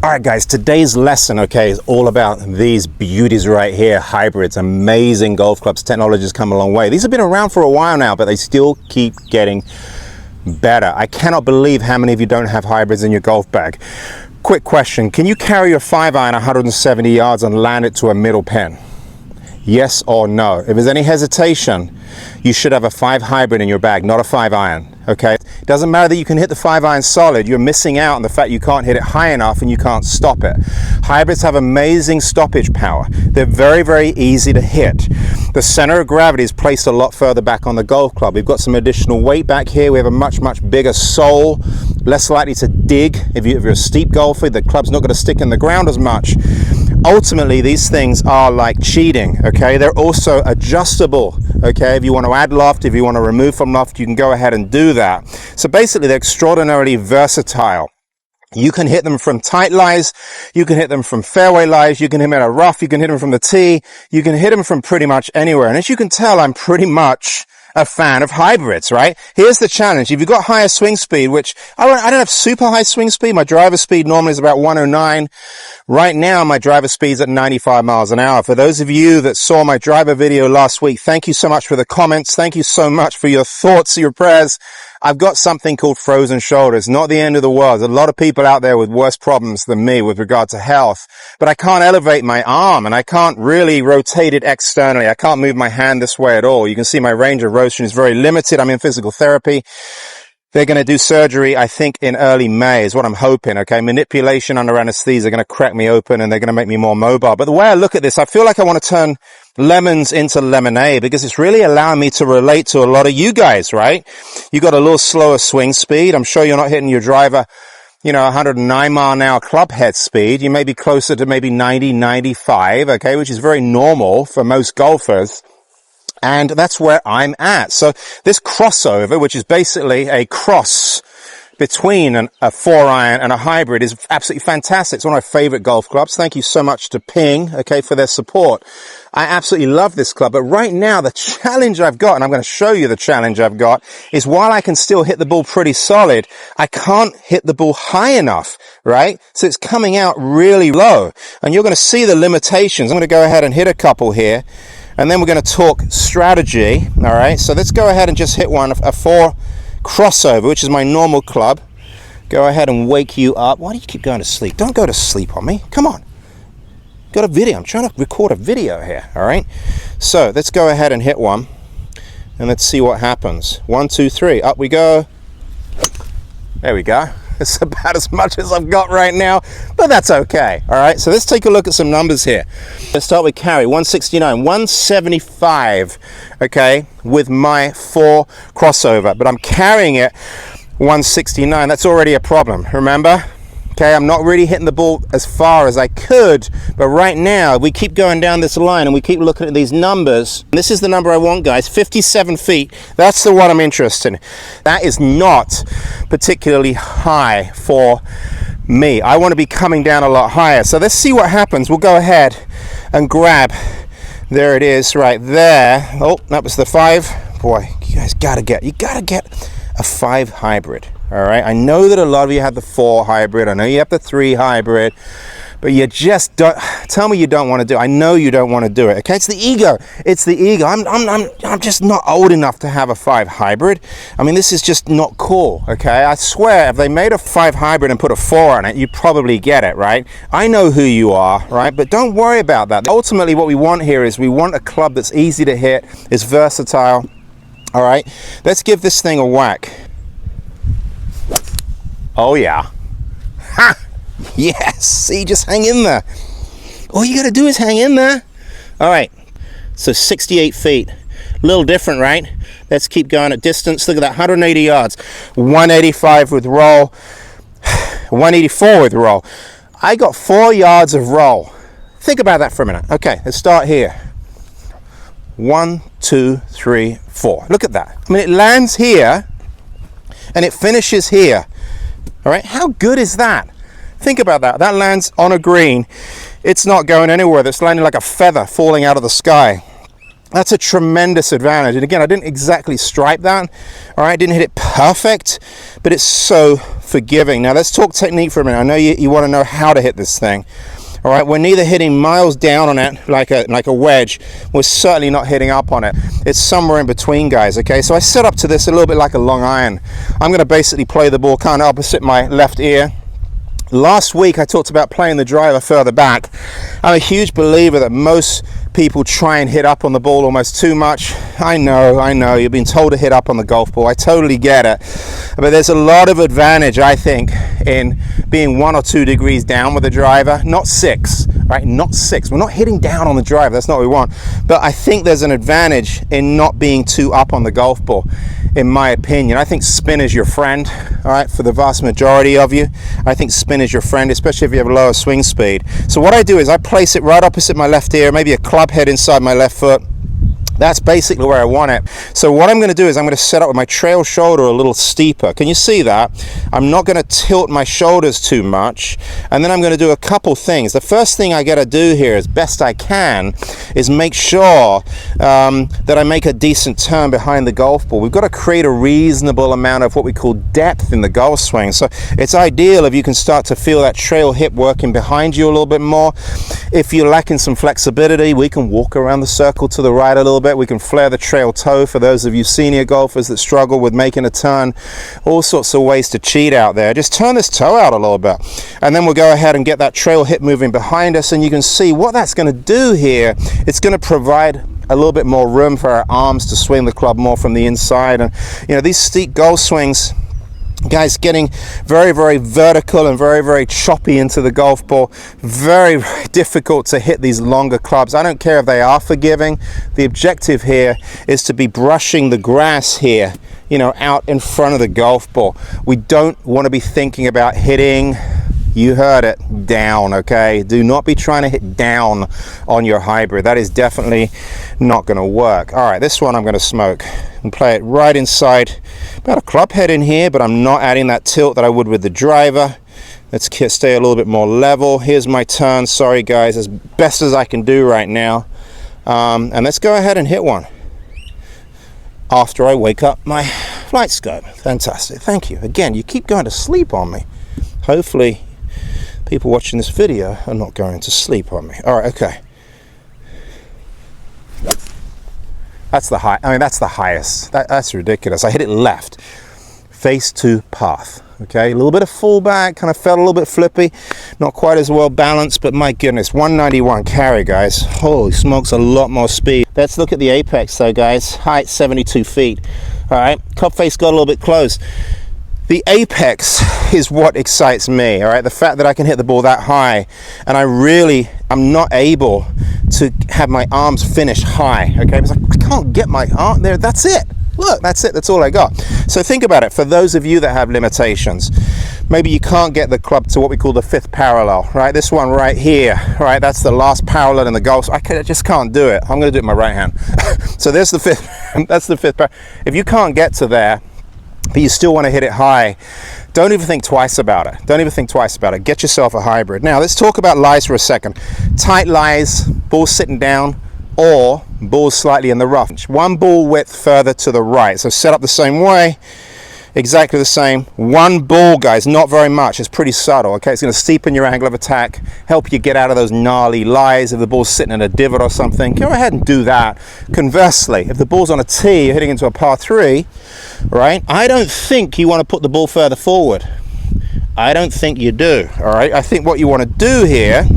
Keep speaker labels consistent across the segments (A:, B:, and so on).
A: All right, guys, today's lesson, okay, is all about these beauties right here, hybrids, amazing golf clubs. Technology's come a long way. These have been around for a while now, but they still keep getting better. I cannot believe how many of you don't have hybrids in your golf bag. Quick question, can you carry your 5-iron 170 yards and land it to a middle pin? Yes or no? If there's any hesitation, you should have a 5 hybrid in your bag, not a 5-iron. Okay, it doesn't matter that you can hit the 5-iron solid, you're missing out on the fact you can't hit it high enough and you can't stop it. Hybrids have amazing stoppage power. They're very, very easy to hit. The center of gravity is placed a lot further back on the golf club. We've got some additional weight back here. We have a much bigger sole, less likely to dig. If you're a steep golfer, the club's not going to stick in the ground as much. Ultimately, these things are like cheating, okay? They're also adjustable, okay? If you want to add loft, if you want to remove from loft, you can go ahead and do that. So basically, they're extraordinarily versatile. You can hit them from tight lies, you can hit them from fairway lies, you can hit them at a rough, you can hit them from the tee, you can hit them from pretty much anywhere. And as you can tell, I'm pretty much a fan of hybrids, right? Here's the challenge. If you've got higher swing speed, which I don't have super high swing speed. My driver speed normally is about 109. Right now, my driver speed's at 95 miles an hour. For those of you that saw my driver video last week, thank you so much for the comments. Thank you so much for your thoughts, your prayers. I've got something called frozen shoulders. Not the end of the world. There's a lot of people out there with worse problems than me with regard to health, but I can't elevate my arm and I can't really rotate it externally. I can't move my hand this way at all. You can see my range of motion is very limited. I'm in physical therapy. They're going to do surgery, I think, in early May is what I'm hoping, okay? Manipulation under anesthesia are going to crack me open and they're going to make me more mobile. But the way I look at this, I feel like I want to turn lemons into lemonade because it's really allowing me to relate to a lot of you guys, right? You got a little slower swing speed. I'm sure you're not hitting your driver, 109 mile an hour club head speed. You may be closer to maybe 90, 95, okay, which is very normal for most golfers. And that's where I'm at. So this crossover, which is basically a cross between a 4-iron and a hybrid, is absolutely fantastic. It's one of my favorite golf clubs. Thank you so much to Ping, okay, for their support. I absolutely love this club. But right now, the challenge I've got, and I'm going to show you the challenge I've got, is while I can still hit the ball pretty solid, I can't hit the ball high enough, right? So it's coming out really low. And you're going to see the limitations. I'm going to go ahead and hit a couple here. And then we're going to talk strategy, all right? So let's go ahead and just hit one, a 4 crossover, which is my normal club. Go ahead and wake you up. Why do you keep going to sleep? Don't go to sleep on me. Come on. Got a video. I'm trying to record a video here, all right? So let's go ahead and hit one, and let's see what happens. 1, 2, 3. Up we go. There we go. It's about as much as I've got right now, but that's okay. All right, so let's take a look at some numbers here. Let's start with carry, 169, 175, okay, with my 4 crossover, but I'm carrying it 169. That's already a problem, remember? Okay, I'm not really hitting the ball as far as I could, but right now, we keep going down this line and we keep looking at these numbers. This is the number I want, guys, 57 feet. That's the one I'm interested in. That is not particularly high for me. I want to be coming down a lot higher. So let's see what happens. We'll go ahead and grab. There it is right there. Oh, that was the 5. Boy, you guys gotta get a 5 hybrid. All right, I know that a lot of you have the 4 hybrid. I know you have the 3 hybrid, but you just don't. Tell me you don't want to do it. I know you don't want to do it. Okay, it's the ego. It's the ego. I'm just not old enough to have a 5 hybrid. I mean, this is just not cool. Okay, I swear, if they made a 5 hybrid and put a 4 on it, you probably get it, right? I know who you are, right? But don't worry about that. Ultimately, what we want here is we want a club that's easy to hit, is versatile. All right, let's give this thing a whack. Oh yeah. Ha! Yes, see, just hang in there. All you gotta do is hang in there. All right, so 68 feet. A little different, right? Let's keep going at distance. Look at that, 180 yards. 185 with roll. 184 with roll. I got 4 yards of roll. Think about that for a minute. Okay, let's start here. 1, 2, 3, 4. Look at that. I mean, it lands here and it finishes here. All right, how good is that? Think about that. That lands on a green. It's not going anywhere. That's landing like a feather falling out of the sky. That's a tremendous advantage. And again, I didn't exactly stripe that, all right? Didn't hit it perfect, but it's so forgiving. Now let's talk technique for a minute. I know you want to know how to hit this thing. All right, we're neither hitting miles down on it like a wedge. We're certainly not hitting up on it. It's somewhere in between, guys, okay? So I set up to this a little bit like a long iron. I'm going to basically play the ball kind of opposite my left ear. Last week I talked about playing the driver further back. I'm a huge believer that most people try and hit up on the ball almost too much. I know, you've been told to hit up on the golf ball. I totally get it. But there's a lot of advantage, I think, in being 1 or 2 degrees down with the driver, not 6, right? Not 6. We're not hitting down on the driver. That's not what we want. But I think there's an advantage in not being too up on the golf ball, in my opinion. I think spin is your friend, all right, for the vast majority of you. I think spin is your friend, especially if you have a lower swing speed. So what I do is I place it right opposite my left ear, maybe a club head inside my left foot. That's basically where I want it. So what I'm going to do is I'm going to set up with my trail shoulder a little steeper. Can you see that? I'm not going to tilt my shoulders too much. And then I'm going to do a couple things. The first thing I got to do here, as best I can, is make sure that I make a decent turn behind the golf ball. We've got to create a reasonable amount of what we call depth in the golf swing. So it's ideal if you can start to feel that trail hip working behind you a little bit more. If you're lacking some flexibility, we can walk around the circle to the right a little bit. We can flare the trail toe for those of you senior golfers that struggle with making a turn. All sorts of ways to cheat out there. Just turn this toe out a little bit, and then we'll go ahead and get that trail hip moving behind us, and you can see what that's going to do here. It's going to provide a little bit more room for our arms to swing the club more from the inside. And you know, these steep golf swings, guys, getting very, very vertical and very, very choppy into the golf ball. Very, very difficult to hit these longer clubs. I don't care if they are forgiving. The objective here is to be brushing the grass here, you know, out in front of the golf ball. We don't want to be thinking about hitting, you heard it, down, okay? Do not be trying to hit down on your hybrid. That is definitely not going to work. All right, this one I'm going to smoke and play it right inside. About a club head in here, but I'm not adding that tilt that I would with the driver. Let's stay a little bit more level. Here's my turn. Sorry, guys, as best as I can do right now. And let's go ahead and hit one after I wake up my flight scope. Fantastic. Thank you. Again, you keep going to sleep on me. Hopefully people watching this video are not going to sleep on me. All right, okay. That's the high. I mean, that's the highest. That's ridiculous. I hit it left, face to path. Okay, a little bit of fullback, kind of felt a little bit flippy, not quite as well balanced, but my goodness, 191 carry, guys. Holy smokes, a lot more speed. Let's look at the apex though, guys. Height 72 feet. All right, cup face got a little bit close. The apex is what excites me, all right? The fact that I can hit the ball that high, and I'm not able to have my arms finish high, okay? Because I can't get my arm there. That's it. Look, that's it. That's all I got. So think about it. For those of you that have limitations, maybe you can't get the club to what we call the 5th parallel, right? This one right here, right? That's the last parallel in the golf. I just can't do it. I'm going to do it with my right hand. So there's the 5th. That's the 5th parallel. If you can't get to there, but you still want to hit it high, don't even think twice about it. Don't even think twice about it. Get yourself a hybrid. Now let's talk about lies for a second. Tight lies, ball sitting down, or balls slightly in the rough. One ball width further to the right. So set up the same way, exactly the same. One ball, guys, not very much. It's pretty subtle, okay? It's going to steepen your angle of attack, help you get out of those gnarly lies. If the ball's sitting in a divot or something, go ahead and do that. Conversely, if the ball's on a tee, you're hitting into a par 3, right? I don't think you want to put the ball further forward. I don't think you do, all right? I think what you want to do here,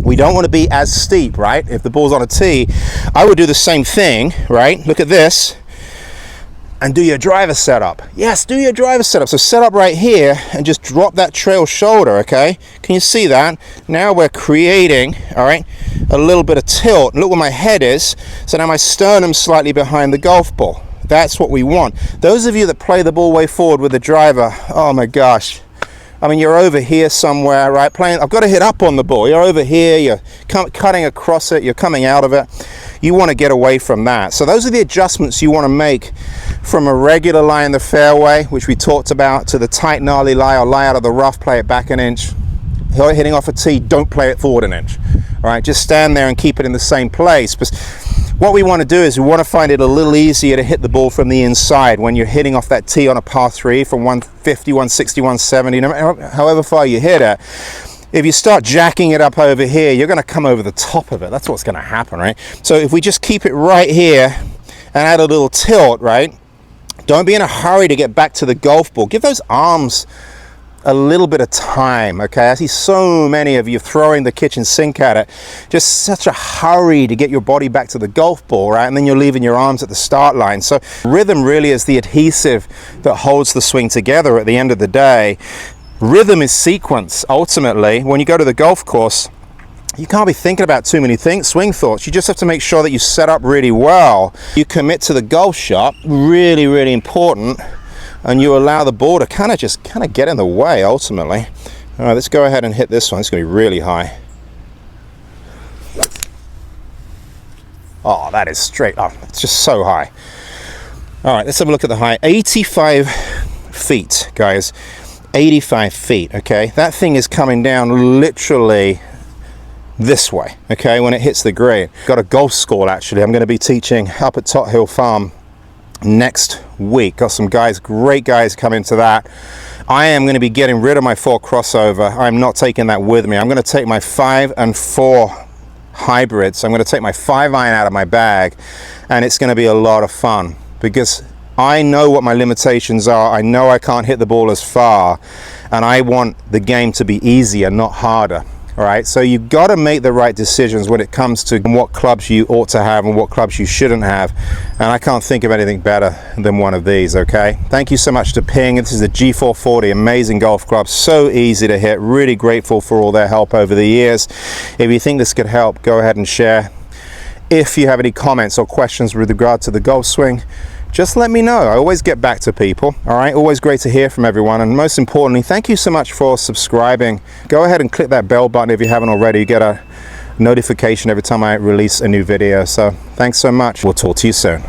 A: we don't want to be as steep, right? If the ball's on a tee, I would do the same thing, right? Look at this. And do your driver setup. Yes, do your driver setup. So set up right here and just drop that trail shoulder, okay? Can you see that? Now we're creating, all right, a little bit of tilt. Look where my head is. So now my sternum's slightly behind the golf ball. That's what we want. Those of you that play the ball way forward with the driver, oh my gosh. I mean, you're over here somewhere, right? I've got to hit up on the ball. You're over here, you're cutting across it, you're coming out of it. You want to get away from that. So those are the adjustments you want to make from a regular lie in the fairway, which we talked about, to the tight, gnarly lie or lie out of the rough, play it back an inch. Hitting off a tee, don't play it forward an inch. All right, just stand there and keep it in the same place. But What we want to do is we want to find it a little easier to hit the ball from the inside when you're hitting off that tee on a par 3 from 150, 160, 170, no matter however far you hit it. If you start jacking it up over here, you're going to come over the top of it. That's what's going to happen, right? So if we just keep it right here and add a little tilt, right? Don't be in a hurry to get back to the golf ball. Give those arms a little bit of time, okay? I see so many of you throwing the kitchen sink at it. Just such a hurry to get your body back to the golf ball, right? And then you're leaving your arms at the start line. So rhythm really is the adhesive that holds the swing together at the end of the day. Rhythm is sequence. Ultimately, when you go to the golf course, you can't be thinking about too many swing thoughts. You just have to make sure that you set up really well. You commit to the golf shot, really, really important. And you allow the ball to kind of get in the way ultimately. All right, let's go ahead and hit this one. It's going to be really high. Oh, that is straight up. It's just so high. All right, let's have a look at the height. 85 feet, guys. 85 feet, okay? That thing is coming down literally this way, okay, when it hits the green. Got a golf school, actually. I'm going to be teaching up at Tot Hill Farm next week. Got some guys, great guys coming to that. I am going to be getting rid of my 4 crossover. I'm not taking that with me. I'm going to take my 5 and 4 hybrids. I'm going to take my 5-iron out of my bag, and it's going to be a lot of fun because I know what my limitations are. I know I can't hit the ball as far, and I want the game to be easier, not harder. All right, so you've got to make the right decisions when it comes to what clubs you ought to have and what clubs you shouldn't have. And I can't think of anything better than one of these, okay? Thank you so much to Ping. This is the G440, amazing golf club, so easy to hit. Really grateful for all their help over the years. If you think this could help, go ahead and share. If you have any comments or questions with regard to the golf swing, just let me know. I always get back to people. All right, always great to hear from everyone. And most importantly, thank you so much for subscribing. Go ahead and click that bell button if you haven't already. You get a notification every time I release a new video. So thanks so much. We'll talk to you soon.